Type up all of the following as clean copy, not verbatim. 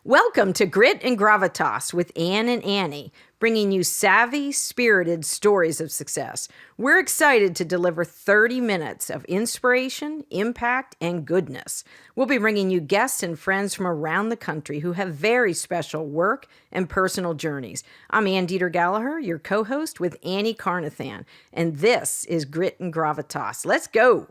Welcome to Grit and Gravitas with Ann and Annie, bringing you savvy, spirited stories of success. We're excited to deliver 30 minutes of inspiration, impact, and goodness. We'll be bringing you guests and friends from around the country who have very special work and personal journeys. I'm Ann Deeter Gallaher, your co-host with Annie Carnathan, and this is Grit and Gravitas. Let's go!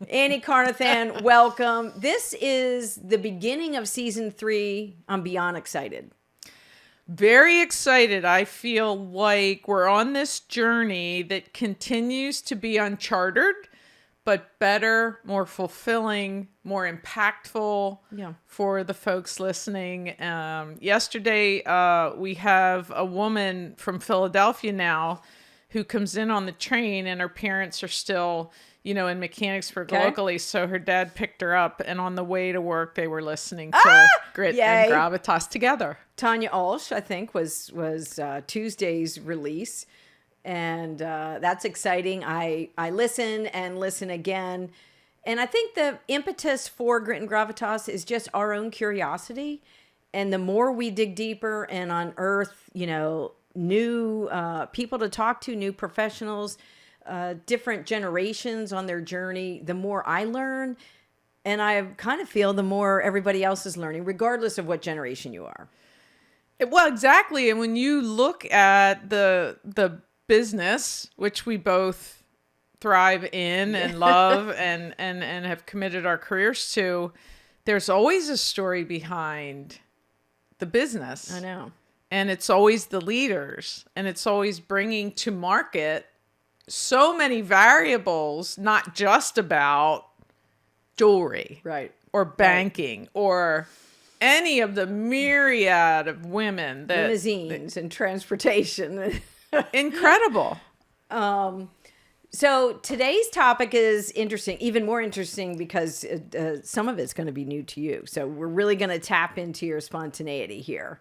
Annie Carnathan, welcome. This is the beginning of season 3. I'm beyond excited. Very excited. I feel like we're on this journey that continues to be uncharted, but better, more fulfilling, more impactful for the folks listening. Yesterday, we have a woman from Philadelphia now who comes in on the train, and her parents are still in Mechanicsburg locally. So her dad picked her up, and on the way to work, they were listening to Grit and Gravitas together. Tanya Ulsh, I think, was Tuesday's release. And that's exciting. I listen and listen again. And I think the impetus for Grit and Gravitas is just our own curiosity. And the more we dig deeper and unearth, new people to talk to, new professionals, different generations on their journey, the more I learn, and I kind of feel the more everybody else is learning, regardless of what generation you are. Well, exactly. And when you look at the business, which we both thrive in and love and have committed our careers to, there's always a story behind the business. I know. And it's always the leaders, and it's always bringing to market so many variables, not just about jewelry, right, or banking, or any of the myriad of women that limousines and transportation. Incredible. So today's topic is interesting, even more interesting because some of it's going to be new to you. So we're really going to tap into your spontaneity here.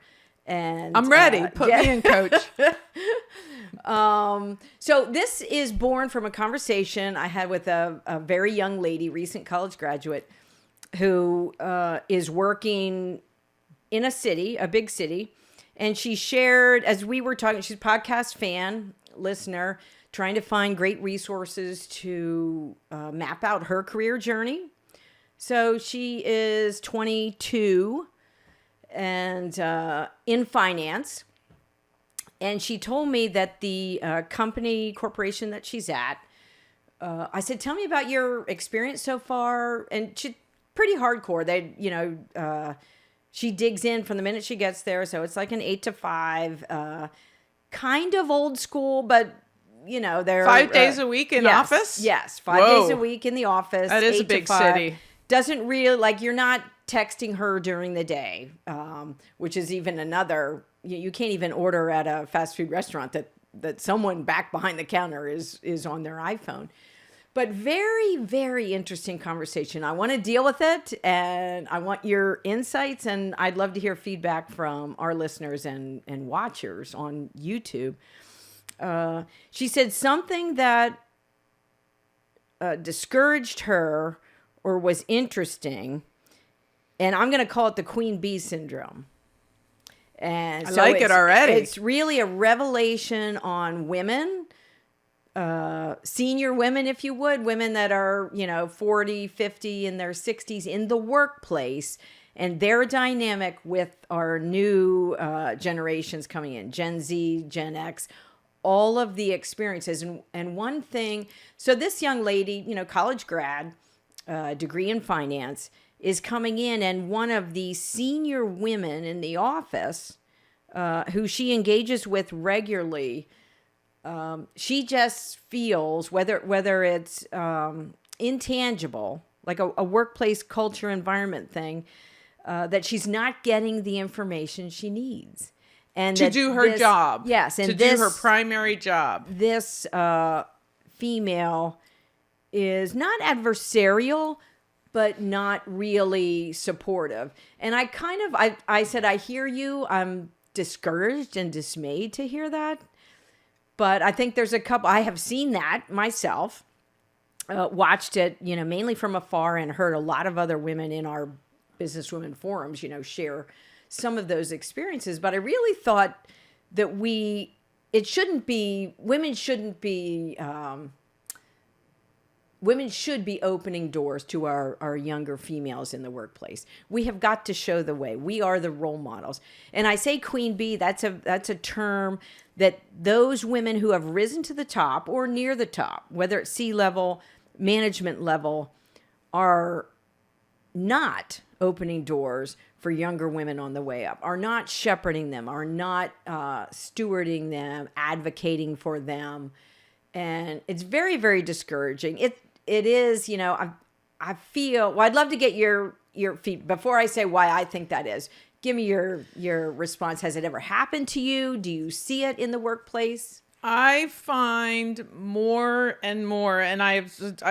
And I'm ready. Put me in, coach. So this is born from a conversation I had with a very young lady, recent college graduate, who is working in a city, a big city. And she shared, as we were talking, she's a podcast fan, listener, trying to find great resources to map out her career journey. So she is 22 and in finance. And she told me that the corporation that she's at, I said, tell me about your experience so far. And she pretty hardcore. She digs in from the minute she gets there. So it's like an 8 to 5, kind of old school, but they're 5 days a week in office? Yes. 5 days a week in the office. That is a big city. Doesn't really, you're not texting her during the day, which is even another, you can't even order at a fast food restaurant that someone back behind the counter is on their iPhone. But very, very interesting conversation. I want to deal with it, and I want your insights, and I'd love to hear feedback from our listeners and watchers on YouTube. She said something that discouraged her or was interesting, and I'm going to call it the Queen Bee syndrome. And I like it already. It's really a revelation on women, senior women, if you would, women that are, 40, 50, in their 60s in the workplace, and their dynamic with our new generations coming in, Gen Z, Gen X, all of the experiences. And one thing, so this young lady, college grad, degree in finance, is coming in, and one of the senior women in the office who she engages with regularly, she just feels, whether it's intangible, like a workplace culture environment thing, that she's not getting the information she needs. And to do her job. Yes. And do her primary job. This female is not adversarial, but not really supportive. And I said, I hear you. I'm discouraged and dismayed to hear that. But I think there's a couple, I have seen that myself, watched it, mainly from afar, and heard a lot of other women in our businesswomen forums, share some of those experiences. But I really thought that women shouldn't be opening doors to our younger females in the workplace. We have got to show the way. We are the role models. And I say queen bee, that's a term that those women who have risen to the top or near the top, whether it's C-level, management level, are not opening doors for younger women on the way up, are not shepherding them, are not stewarding them, advocating for them. And it's very, very discouraging. It is, I feel, well, I'd love to get your feet before I say why I think that is. Give me your response. Has it ever happened to you? Do you see it in the workplace? I find more and more, and I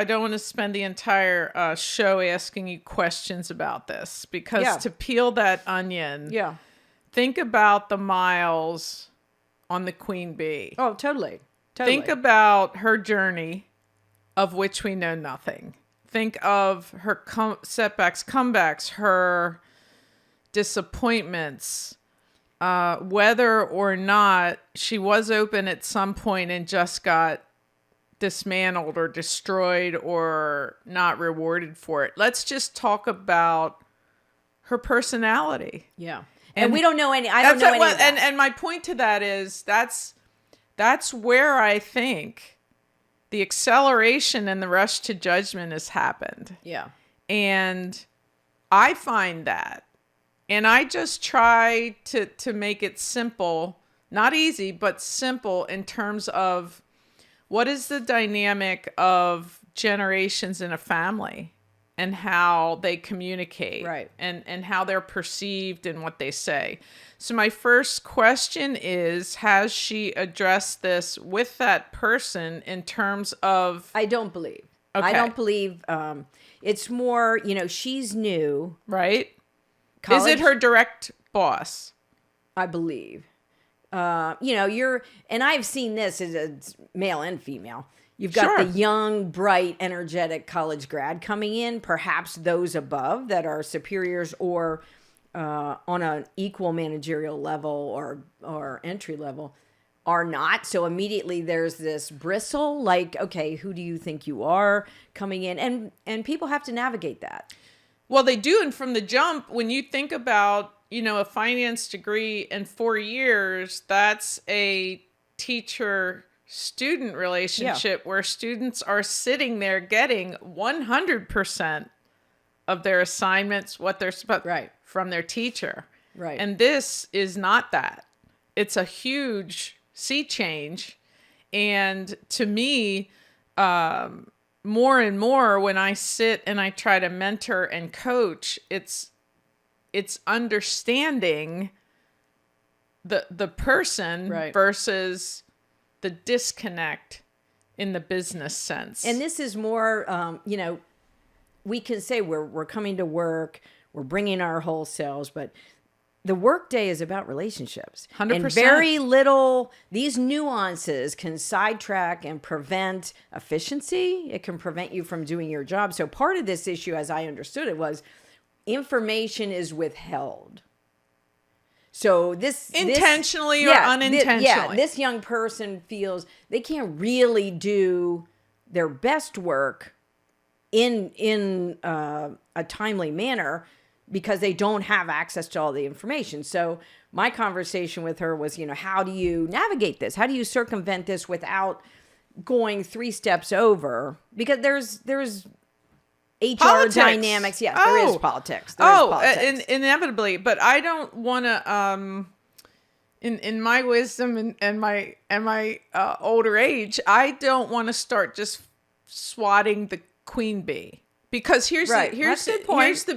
don't want to spend the entire show asking you questions about this, because to peel that onion, think about the miles on the queen bee. Oh, totally. Think about her journey, of which we know nothing. Think of her setbacks, comebacks, her disappointments, whether or not she was open at some point and just got dismantled or destroyed or not rewarded for it. Let's just talk about her personality. Yeah. And we don't know any, I don't know any of that. And my point to that is that's where I think the acceleration and the rush to judgment has happened. Yeah. And I find that. And I just try to make it simple, not easy, but simple in terms of what is the dynamic of generations in a family and how they communicate, right, and how they're perceived and what they say. So my first question is, has she addressed this with that person in terms of... I don't believe. Okay. I don't believe. It's more, she's new. Right. College, is it her direct boss? I believe. And I've seen this as a male and female. You've got the young, bright, energetic college grad coming in, perhaps those above that are superiors or on an equal managerial level or entry level are not. So immediately there's this bristle, like, okay, who do you think you are, coming in? And people have to navigate that. Well, they do. And from the jump, when you think about, a finance degree in 4 years, that's a teacher-student relationship where students are sitting there getting 100% of their assignments, what they're supposed from their teacher. Right. And this is not that. It's a huge sea change. And to me, more and more when I sit and I try to mentor and coach, it's understanding the person versus the disconnect in the business sense. And this is more, we can say we're coming to work, we're bringing our whole selves, but the workday is about relationships. 100%. And very little, these nuances can sidetrack and prevent efficiency. It can prevent you from doing your job. So part of this issue, as I understood it, was information is withheld. So intentionally or unintentionally. This young person feels they can't really do their best work in a timely manner because they don't have access to all the information. So my conversation with her was, how do you navigate this? How do you circumvent this without going 3 steps over? Because there's HR politics. Dynamics. Yes, there is politics. There is politics. Inevitably. But I don't want to, in my wisdom and my older age, I don't want to start just swatting the queen bee. Because here's the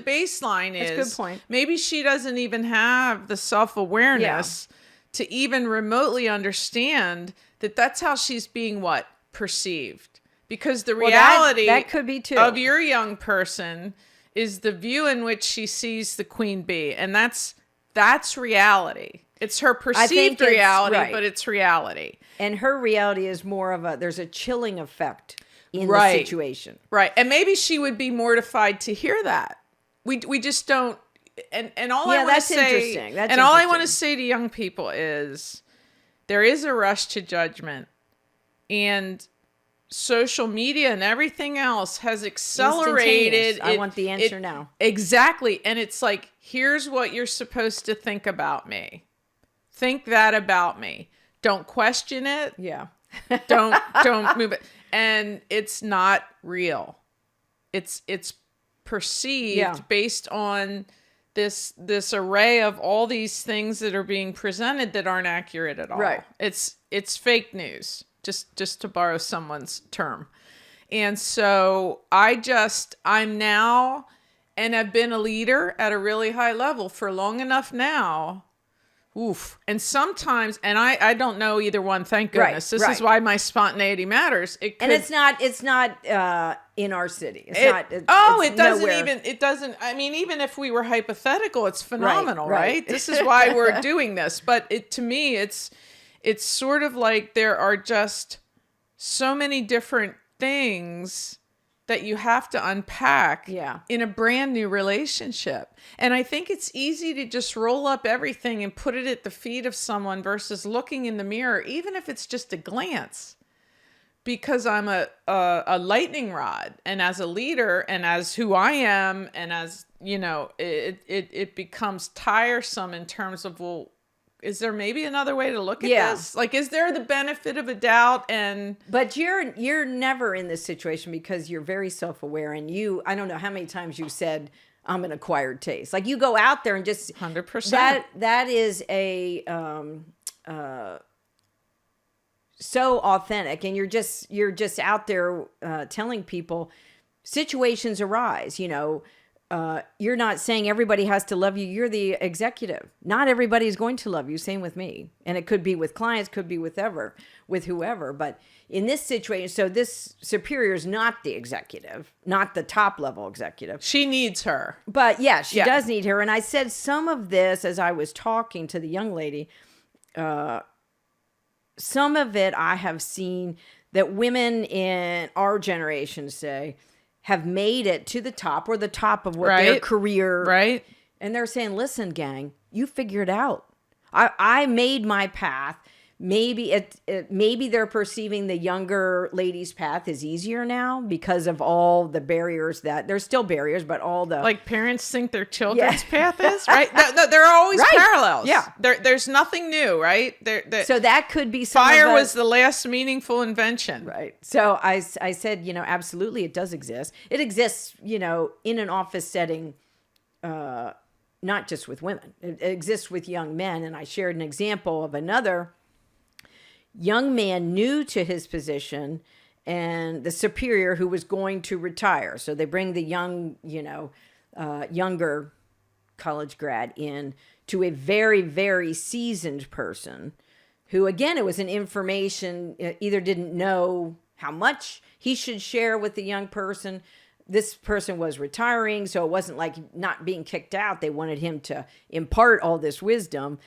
baseline is, That's a good point. Maybe she doesn't even have the self-awareness to even remotely understand that that's how she's being perceived. Because the reality that could be too. of your young person is the view in which she sees the queen bee. And that's reality. It's her perceived reality, right. but it's reality. And her reality is more of there's a chilling effect in the situation. Right. And maybe she would be mortified to hear that. We just don't. And all I want to say, I want to say to young people is there is a rush to judgment, and social media and everything else has accelerated. I want the answer now. Exactly. And it's like, here's what you're supposed to think about me. Think that about me. Don't question it. Yeah. Don't move it. And it's not real. It's perceived based on this array of all these things that are being presented that aren't accurate at all. Right. It's fake news, just to borrow someone's term. And so I'm now, and I've been a leader at a really high level for long enough now. Oof. And sometimes, and I don't know either one, thank goodness. This is why my spontaneity matters. And it's not in our city. It doesn't, I mean, even if we were hypothetical, it's phenomenal, right? This is why we're doing this. But to me, it's sort of like there are just so many different things that you have to unpack in a brand new relationship. And I think it's easy to just roll up everything and put it at the feet of someone versus looking in the mirror, even if it's just a glance. Because I'm a lightning rod, and as a leader and as who I am, and as, you know, it becomes tiresome in terms of, well, is there maybe another way to look at this? Like, is there the benefit of a doubt? But you're never in this situation because you're very self-aware, and I don't know how many times you said, I'm an acquired taste. Like, you go out there and just 100%. That is so authentic, and you're just out there telling people situations arise, you know. You're not saying everybody has to love you. You're the executive. Not everybody's going to love you. Same with me. And it could be with clients, could be with whoever. But in this situation, so this superior is not the executive, not the top level executive. She needs her. But yeah, she does need her. And I said some of this as I was talking to the young lady. Some of it I have seen that women in our generation say, have made it to the top, or the top of what their career. Right. And they're saying, listen, gang, you figure it out. I made my path. Maybe maybe they're perceiving the younger lady's path is easier now because of all the barriers that there's still barriers, but all the like parents think their children's path is right. No, there are always parallels. Yeah, there's nothing new, right? So that could be fire was the last meaningful invention, right? So I said, you know, absolutely, it does exist. It exists, you know, in an office setting. Not just with women, it exists with young men. And I shared an example of another young man new to his position and the superior who was going to retire. So they bring the young, you know, younger college grad in to a very, very seasoned person who, again, it was an information, either didn't know how much he should share with the young person. This person was retiring, so it wasn't like not being kicked out. They wanted him to impart all this wisdom.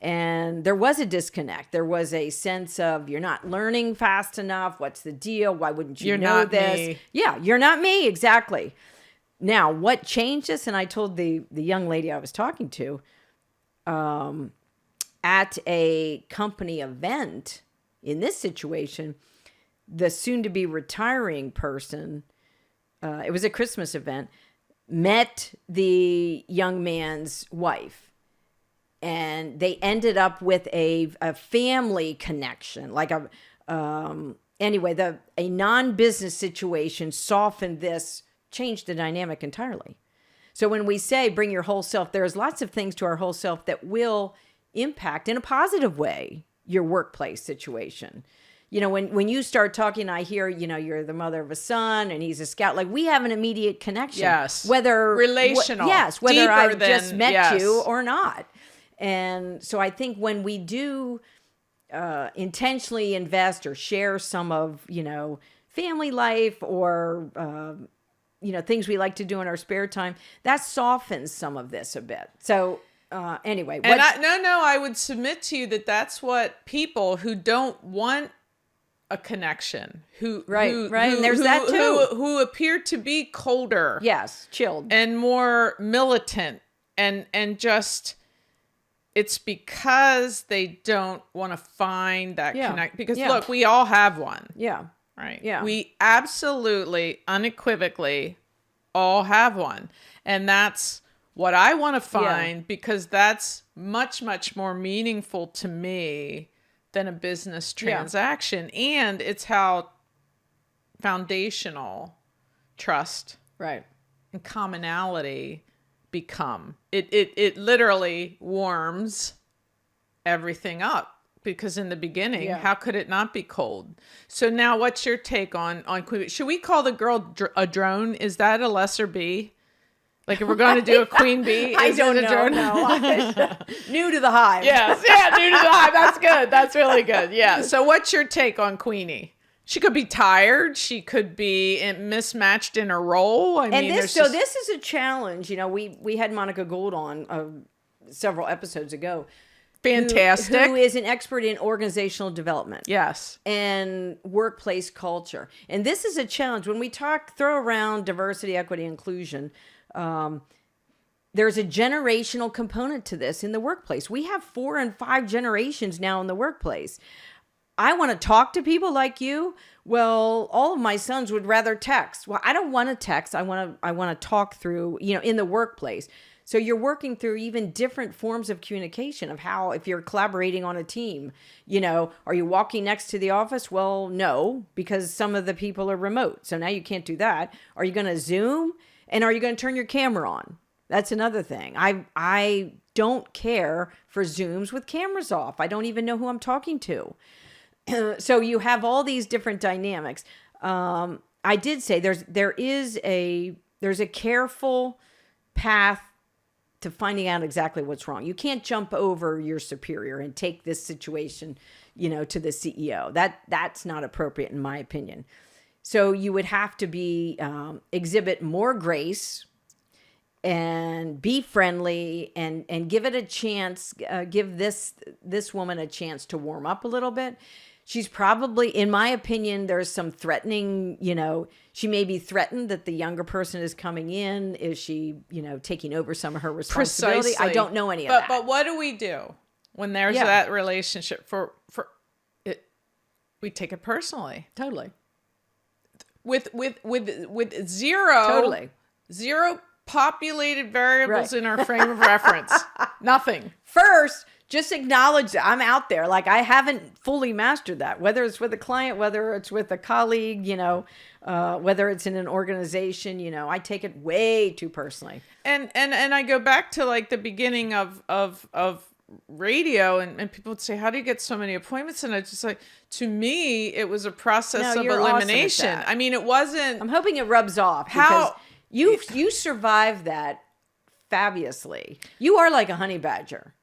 And there was a disconnect. There was a sense of, you're not learning fast enough. What's the deal? Why wouldn't you know this? Me. Yeah, you're not me. Exactly. Now, what changed this? And I told the young lady I was talking to at a company event in this situation, the soon-to-be retiring person, it was a Christmas event, met the young man's wife. And they ended up with a family connection, like a non-business situation softened this, changed the dynamic entirely. So when we say bring your whole self, there's lots of things to our whole self that will impact in a positive way your workplace situation. You know, when you start talking, I hear, you know, you're the mother of a son and he's a scout. Like, we have an immediate connection. Yes. Whether relational. Whether I've just met you or not. And so I think when we do intentionally invest or share some of, you know, family life or things we like to do in our spare time, that softens some of this a bit. So anyway. And I would submit to you that that's what people who don't want a connection, who and there's that too, who appear to be colder, yes, chilled, and more militant, and just, it's because they don't want to find that connect. Because look, we all have one. Yeah. Right. Yeah. We absolutely, unequivocally all have one. And that's what I want to find, because that's much, much more meaningful to me than a business transaction. And it's how foundational trust and commonality become. It literally warms everything up. Because in the beginning, how could it not be cold? So now, what's your take on Queen Bee? Should we call the girl a drone? Is that a lesser bee? Like, if we're going to do a Queen Bee, I don't know. Drone? No. New to the hive. Yes, new to the hive. That's good. That's really good. Yeah. So what's your take on Queenie? She could be tired. She could be mismatched in her role. This is a challenge. We had Monica Gould on several episodes ago. Fantastic. Who is an expert in organizational development. Yes. And workplace culture. And this is a challenge. When we throw around diversity, equity, inclusion, there's a generational component to this in the workplace. We have 4 and 5 generations now in the workplace. I want to talk to people like you. Well, all of my sons would rather text. Well, I don't want to text. I want to talk through, in the workplace. So you're working through even different forms of communication of how, if you're collaborating on a team, are you walking next to the office? Well, no, because some of the people are remote. So now you can't do that. Are you going to Zoom? And are you going to turn your camera on? That's another thing. I don't care for Zooms with cameras off. I don't even know who I'm talking to. So you have all these different dynamics. I did say there's a careful path to finding out exactly what's wrong. You can't jump over your superior and take this situation, to the CEO. That's not appropriate in my opinion. So you would have to exhibit more grace and be friendly and give it a chance, give this woman a chance to warm up a little bit. She's probably, in my opinion, there's some threatening, she may be threatened that the younger person is coming in. Is she, taking over some of her responsibility? Precisely. I don't know any of that. But what do we do when there's that relationship for it? We take it personally. Totally. With zero populated variables in our frame of reference. Nothing. First, just acknowledge that I'm out there. Like, I haven't fully mastered that, whether it's with a client, whether it's with a colleague, whether it's in an organization, I take it way too personally. And I go back to like the beginning of radio, and people would say, how do you get so many appointments? And I just like, to me, it was a process of elimination. Awesome. I mean, it wasn't. I'm hoping it rubs off because you survived that fabulously. You are like a honey badger.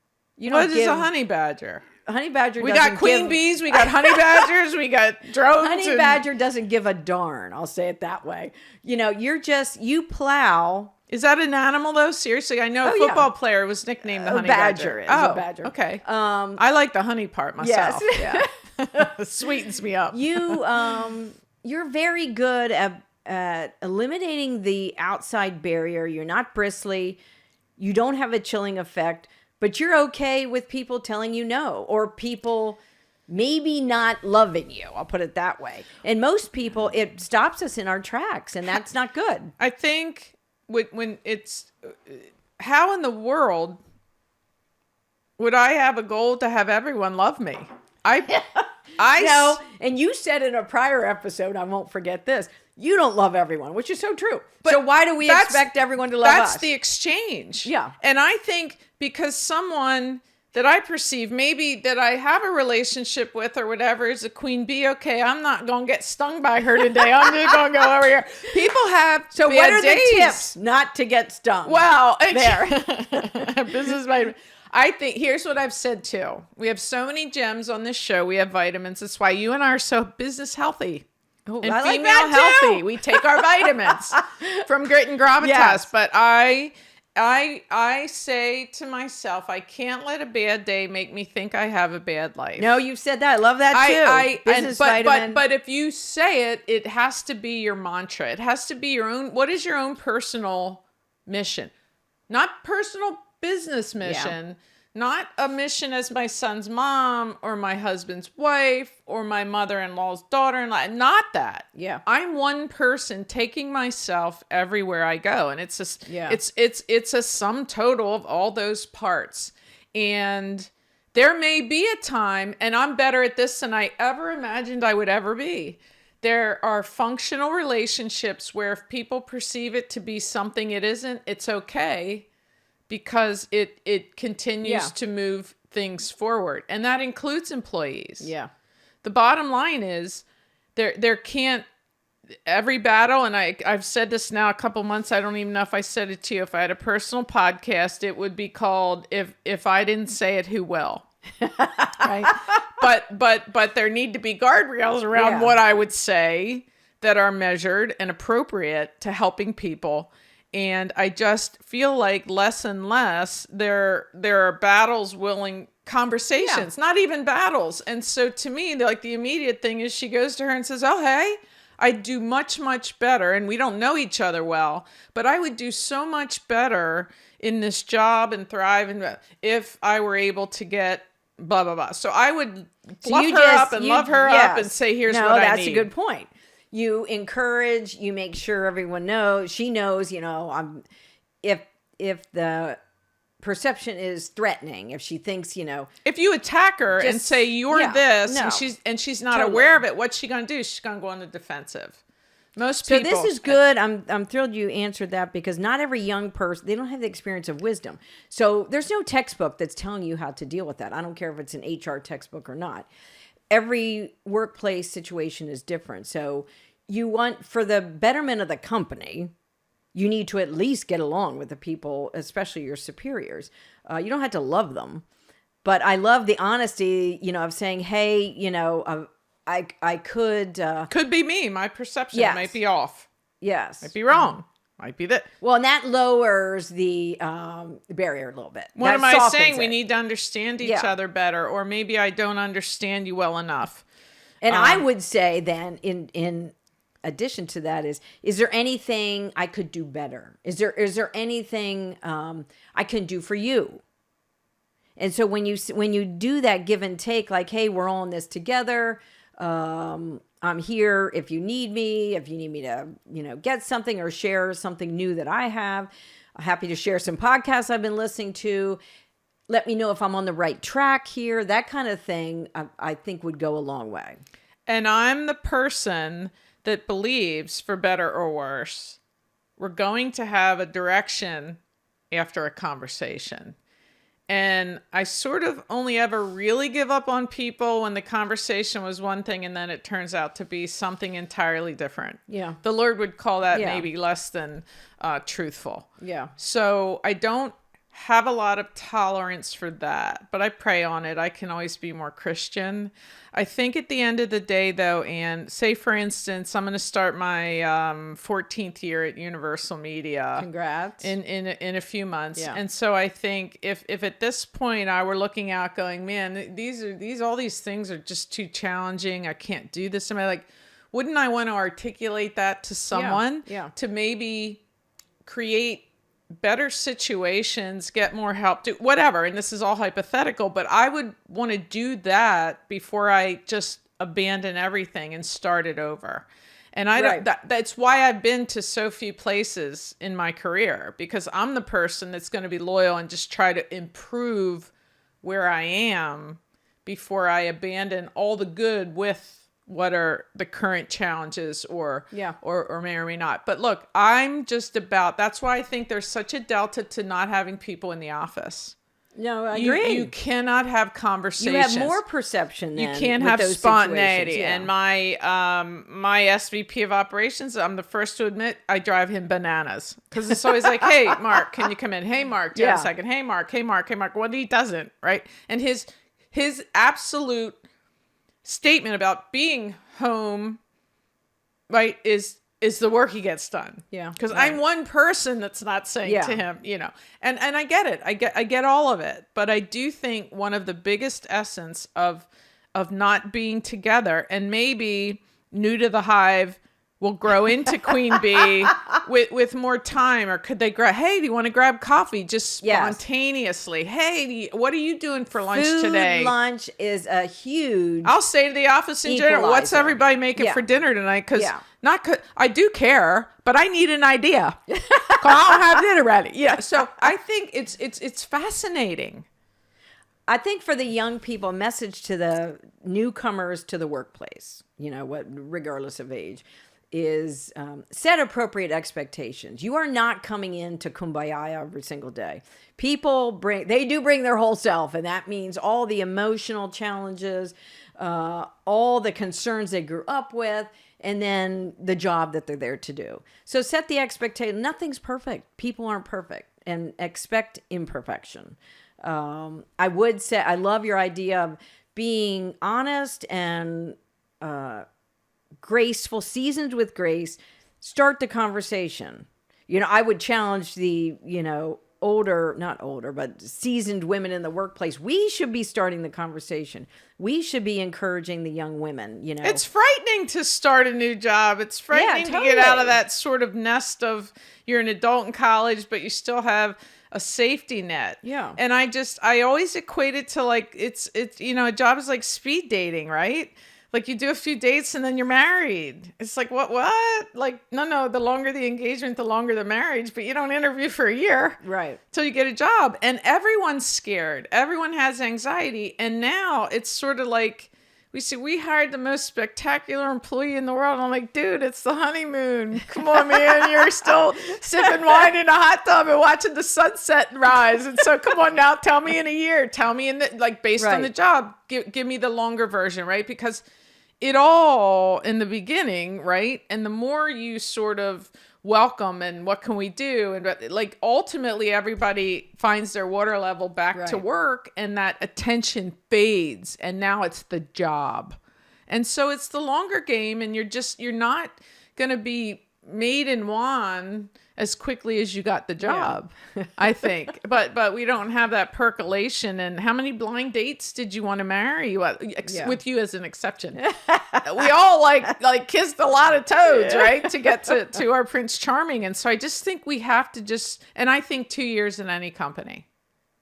What is a honey badger? A honey badger. We got queen bees. We got honey badgers. We got drones. Honey badger doesn't give a darn. I'll say it that way. You plow. Is that an animal though? Seriously, I know a football player was nicknamed the honey badger. A badger. Okay. I like the honey part myself. Yes. Yeah. Sweetens me up. You're very good at eliminating the outside barrier. You're not bristly. You don't have a chilling effect. But you're okay with people telling you no, or people maybe not loving you. I'll put it that way. And most people, it stops us in our tracks, and that's not good. I think when it's, how in the world would I have a goal to have everyone love me? I know, and you said in a prior episode, I won't forget this, you don't love everyone, which is so true. But so why do we expect everyone to love us? That's the exchange. Yeah. And I think because someone that I perceive, maybe that I have a relationship with or whatever, is a queen bee. Okay, I'm not going to get stung by her today. I'm just going to go over here. People have So what are the tips not to get stung? Well, there. Business vitamin. I think, here's what I've said too. We have so many gems on this show. We have vitamins. That's why you and I are so business healthy. Oh, and I like female that healthy. too. We take our vitamins from Grit and Gravitas. Yes. But I say to myself, I can't let a bad day make me think I have a bad life. No, you said that. I love that too. Business vitamin. But if you say it, it has to be your mantra. It has to be your own. What is your own personal mission? Not personal business mission. Not a mission as my son's mom or my husband's wife or my mother-in-law's daughter-in-law. Not that. Yeah. I'm one person taking myself everywhere I go. And it's a sum total of all those parts. And there may be a time, and I'm better at this than I ever imagined I would ever be. There are functional relationships where if people perceive it to be something it isn't, it's okay. Because it continues to move things forward. And that includes employees. Yeah. The bottom line is there can't, every battle, and I've said this now a couple months, I don't even know if I said it to you. If I had a personal podcast, it would be called If I Didn't Say It, Who Will? Right? But there need to be guardrails around what I would say that are measured and appropriate to helping people. And I just feel like less and less there are battles willing conversations, not even battles. And so to me, like the immediate thing is she goes to her and says, oh, hey, I do much, much better. And we don't know each other well, but I would do so much better in this job and thrive and if I were able to get blah, blah, blah. So I would love her up and say, here's what I need. That's a good point. You encourage, you make sure everyone knows, she knows, if the perception is threatening, if she thinks, if you attack her and say you're this and she's not aware of it, what's she going to do? She's going to go on the defensive. Most people. So this is good. I'm thrilled you answered that because not every young person, they don't have the experience of wisdom. So there's no textbook that's telling you how to deal with that. I don't care if it's an HR textbook or not. Every workplace situation is different. So you want, for the betterment of the company, you need to at least get along with the people, especially your superiors. You don't have to love them, but I love the honesty, of saying, hey, I could be me. My perception might be off. Yes. Might be wrong. Might be that. Well, and that lowers the barrier a little bit. What am I saying? We need to understand each other better, or maybe I don't understand you well enough. And I would say then, in addition to that, is there anything I could do better? Is there anything I can do for you? And so when you do that give and take, like, hey, we're all in this together. I'm here if you need me to, get something or share something new that I have. I'm happy to share some podcasts I've been listening to. Let me know if I'm on the right track here. That kind of thing, I think would go a long way. And I'm the person that believes, for better or worse, we're going to have a direction after a conversation. And I sort of only ever really give up on people when the conversation was one thing and then it turns out to be something entirely different. Yeah. The Lord would call that maybe less than truthful. Yeah. So I don't have a lot of tolerance for that, but I pray on it. I can always be more Christian. I think at the end of the day, though, and say, for instance, I'm going to start my 14th year at Universal Media. Congrats. In a few months. Yeah. And so I think if at this point I were looking out going, man, all these things are just too challenging. I can't do this. Wouldn't I want to articulate that to someone to maybe create better situations, get more help, do whatever. And this is all hypothetical, but I would want to do that before I just abandon everything and start it over. And that's why I've been to so few places in my career, because I'm the person that's going to be loyal and just try to improve where I am before I abandon all the good with what are the current challenges or may or may not. But look, I'm just about, that's why I think there's such a delta to not having people in the office. No, I agree. You cannot have conversations. You have more perception then. You can't have spontaneity. And my SVP of operations, I'm the first to admit, I drive him bananas. Because it's always like, hey, Mark, can you come in? Hey, Mark, do you have a second? Hey, Mark, hey, Mark, hey, Mark. Well, he doesn't, right? And his absolute statement about being home right, is the work he gets done. Yeah. Because right. I'm one person that's not saying to him, and I get it. I get all of it. But I do think one of the biggest essence of not being together, and maybe new to the hive will grow into queen bee with more time, or could they grab, hey, do you want to grab coffee just spontaneously? Hey, what are you doing for lunch today? Lunch is a huge I'll say to the office in general, what's everybody making for dinner tonight? Because I do care, but I need an idea. 'Cause I don't have dinner ready. Yeah. So I think it's fascinating. I think for the young people, message to the newcomers to the workplace, regardless of age, is set appropriate expectations. You are not coming in to kumbaya every single day. People bring their whole self, and that means all the emotional challenges, all the concerns they grew up with, and then the job that they're there to do. So set the expectation. Nothing's perfect. People aren't perfect, and expect imperfection. I would say I love your idea of being honest and graceful, seasoned with grace. Start the conversation. I would challenge the, not older, but seasoned women in the workplace. We should be starting the conversation. We should be encouraging the young women, It's frightening to start a new job. It's frightening to get out of that sort of nest of you're an adult in college, but you still have a safety net. Yeah. And I always equate it to like, it's, a job is like speed dating, right? Like you do a few dates and then you're married. It's like, what? Like, no, the longer the engagement, the longer the marriage, but you don't interview for a year. Right. Till you get a job. And everyone's scared. Everyone has anxiety. And now it's sort of like, we hired the most spectacular employee in the world. And I'm like, dude, it's the honeymoon. Come on, man. You're still sipping wine in a hot tub and watching the sunset rise. And so come on now, tell me in a year, tell me based on the job, give me the longer version, right? Because it all in the beginning, right? And the more you sort of welcome and what can we do? And like ultimately everybody finds their water level back to work, and that attention fades, and now it's the job. And so it's the longer game, and you're not going to be made and won as quickly as you got the job, I think. But we don't have that percolation. And how many blind dates did you want to marry? With you as an exception. We all like kissed a lot of toads, right? To get to our Prince Charming. And so I just think we have to and I think 2 years in any company.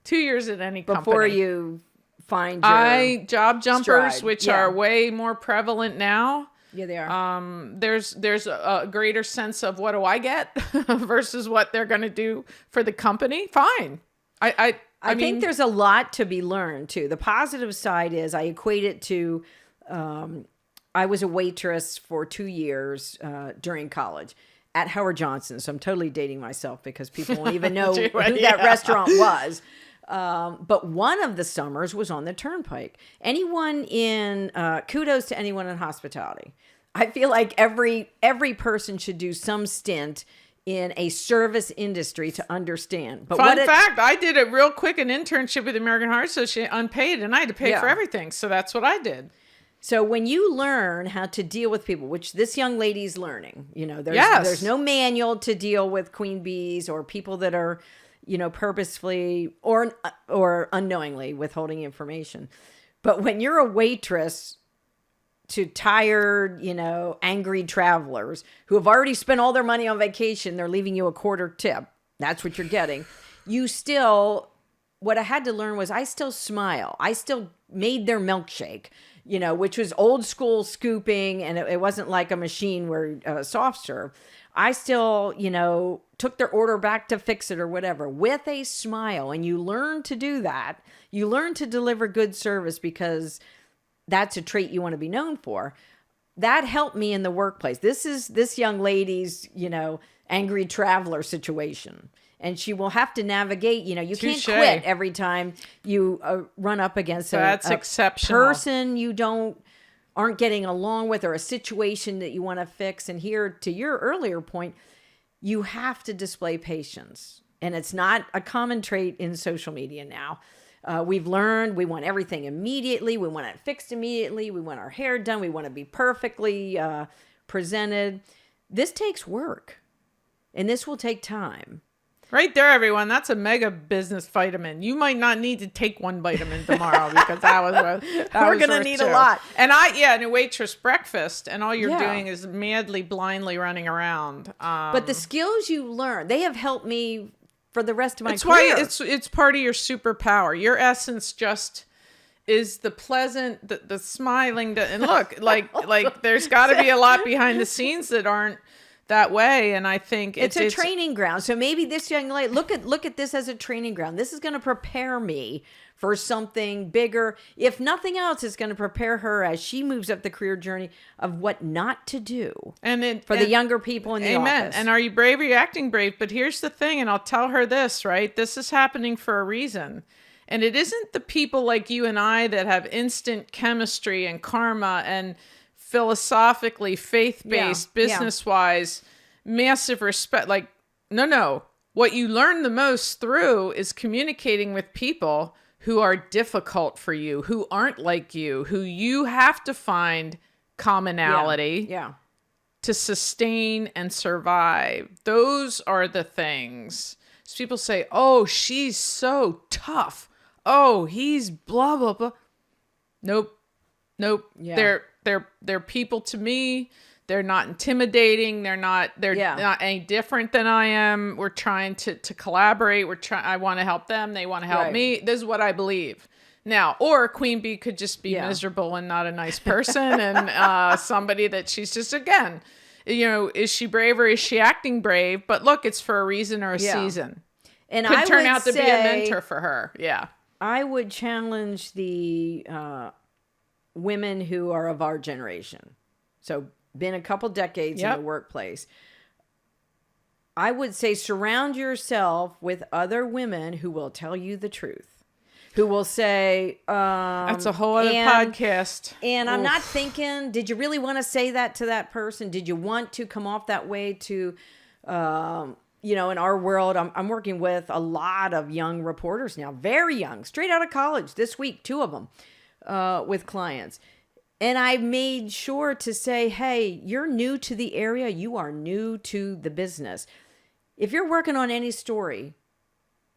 2 years in any company. Before you find your job jumpers, stride. Which are way more prevalent now. Yeah, they are. There's a greater sense of what do I get versus what they're going to do for the company. Fine. I think there's a lot to be learned too. The positive side is I equate it to, I was a waitress for 2 years during college at Howard Johnson. So I'm totally dating myself because people won't even know who that restaurant was. But one of the summers was on the Turnpike. Kudos to anyone in hospitality. I feel like every person should do some stint in a service industry to understand. But Fun fact, I did it real quick, an internship with the American Heart Association, unpaid, and I had to pay for everything. So that's what I did. So when you learn how to deal with people, which this young lady's learning, there's no manual to deal with queen bees or people that are purposefully or unknowingly withholding information. But when you're a waitress to tired, angry travelers who have already spent all their money on vacation, they're leaving you a quarter tip. That's what you're getting. What I had to learn was I still smile. I still made their milkshake, which was old school scooping, and it wasn't like a machine where soft serve. I still, took their order back to fix it or whatever with a smile. And you learn to do that. You learn to deliver good service because that's a trait you want to be known for. That helped me in the workplace. This is this young lady's, angry traveler situation. And she will have to navigate, you can't quit every time you run up against a person you aren't getting along with or a situation that you want to fix. And here, to your earlier point, you have to display patience. And it's not a common trait in social media now. We've learned we want everything immediately. We want it fixed immediately. We want our hair done. We want to be perfectly presented. This takes work, and this will take time. Right there, everyone. That's a mega business vitamin. You might not need to take one vitamin tomorrow because we're going to need a lot. And and a waitress breakfast, and all you're doing is madly, blindly running around. But the skills you learn, they have helped me for the rest of my career. It's why it's part of your superpower. Your essence just is the pleasant, the smiling, and look, like there's got to be a lot behind the scenes that aren't that way. And I think it's a training ground. So maybe this young lady, look at this as a training ground. This is going to prepare me for something bigger. If nothing else, it's going to prepare her as she moves up the career journey of what not to do. For the younger people in the office. And are you brave? Are you acting brave? But here's the thing, and I'll tell her this, right? This is happening for a reason. And it isn't the people like you and I that have instant chemistry and karma and philosophically faith-based, business-wise, massive respect. Like, no. What you learn the most through is communicating with people who are difficult for you, who aren't like you, who you have to find commonality to sustain and survive. Those are the things. So people say, oh, she's so tough. Oh, he's blah, blah, blah. Nope. Yeah. They're people to me. They're not intimidating. They're not any different than I am. We're trying to collaborate. I want to help them. They want to help me. This is what I believe. Now, or Queen Bee could just be miserable and not a nice person and somebody that she's just, again, is she brave or is she acting brave? But look, it's for a reason or a season. And could turn out to be a mentor for her. Yeah. I would challenge the women who are of our generation. So been a couple decades in the workplace. I would say surround yourself with other women who will tell you the truth. Who will say... that's a whole other podcast. And I'm not thinking, did you really want to say that to that person? Did you want to come off that way to... in our world, I'm working with a lot of young reporters now, very young, straight out of college this week, 2 of them with clients. And I made sure to say, hey, you're new to the area. You are new to the business. If you're working on any story,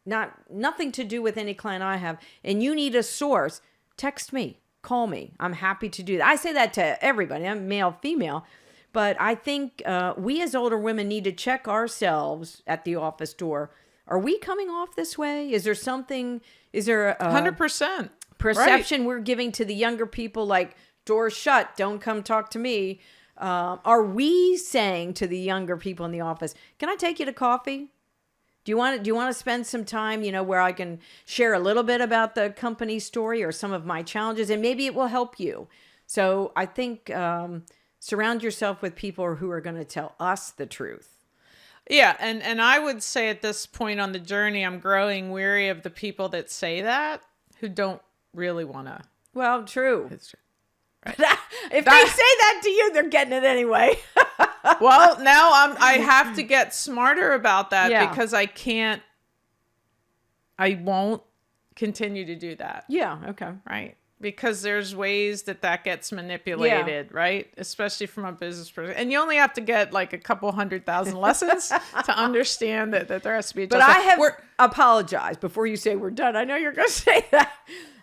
nothing to do with any client I have, and you need a source, text me, call me. I'm happy to do that. I say that to everybody. I'm male, female. But I think we as older women need to check ourselves at the office door. Are we coming off this way? Is there something, 100% perception we're giving to the younger people, like, doors shut, don't come talk to me? Are we saying to the younger people in the office, can I take you to coffee? Do you want to spend some time, where I can share a little bit about the company story or some of my challenges, and maybe it will help you. So I think surround yourself with people who are going to tell us the truth. Yeah, and I would say at this point on the journey, I'm growing weary of the people that say that, who don't really want to. Well, true. It's true. Right. If they say that to you, they're getting it anyway. Well, now I have to get smarter about that because I won't continue to do that. Yeah, okay. Right. Because there's ways that gets manipulated, right? Especially from a business person. And you only have to get like a couple 100,000 lessons to understand that there has to be a But I have apologized before you say we're done. I know you're going to say that.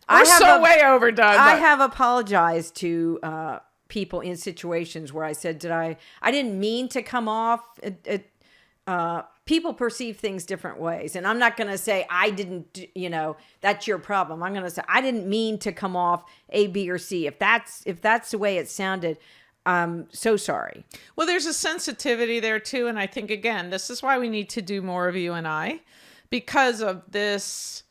We're way overdone. I have apologized to people in situations where I said, I didn't mean to come off. People perceive things different ways. And I'm not going to say I didn't, that's your problem. I'm going to say I didn't mean to come off A, B, or C. If that's the way it sounded, I'm so sorry. Well, there's a sensitivity there too. And I think, again, this is why we need to do more of you and I, because of this,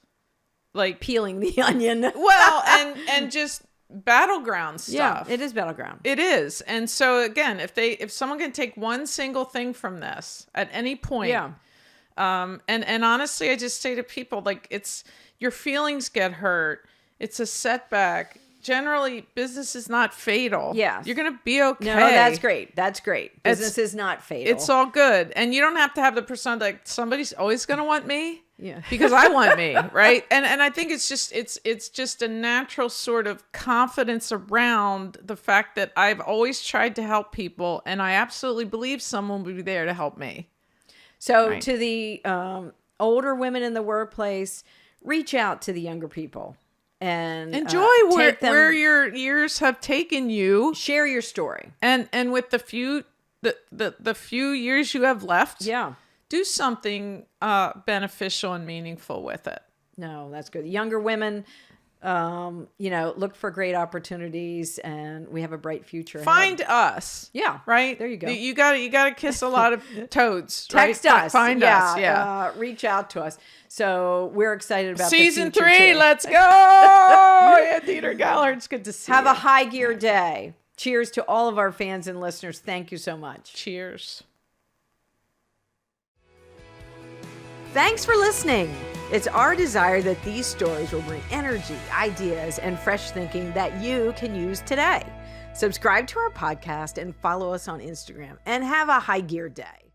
like peeling the onion. Well, and just battleground stuff. Yeah, it is battleground. It is. And so again, if someone can take one single thing from this at any point, and honestly, I just say to people, like, it's your feelings get hurt. It's a setback. generally business is not fatal. Yeah. You're going to be okay. No, that's great. That's great. Business is not fatal. It's all good. And you don't have to have the persona like somebody's always going to want me. Yeah. Because I want me, right? And I think it's just a natural sort of confidence around the fact that I've always tried to help people, and I absolutely believe someone will be there to help me. So Right. to the older women in the workplace, reach out to the younger people and Enjoy take them, where your years have taken you, share your story. and with the few years you have left, Yeah. do something beneficial and meaningful with it. No, that's good. Younger women, look for great opportunities, and we have a bright future ahead. Find us. Yeah. Right? There you go. You got to kiss a lot of toads. Text right? us. Find us. Yeah. Reach out to us. So we're excited about Season the future 3. too. Let's go. Yeah, Deeter, Gallaher. It's good to see Have you. a high gear day. Cheers to all of our fans and listeners. Thank you so much. Cheers. Thanks for listening. It's our desire that these stories will bring energy, ideas, and fresh thinking that you can use today. Subscribe to our podcast and follow us on Instagram, and have a high gear day.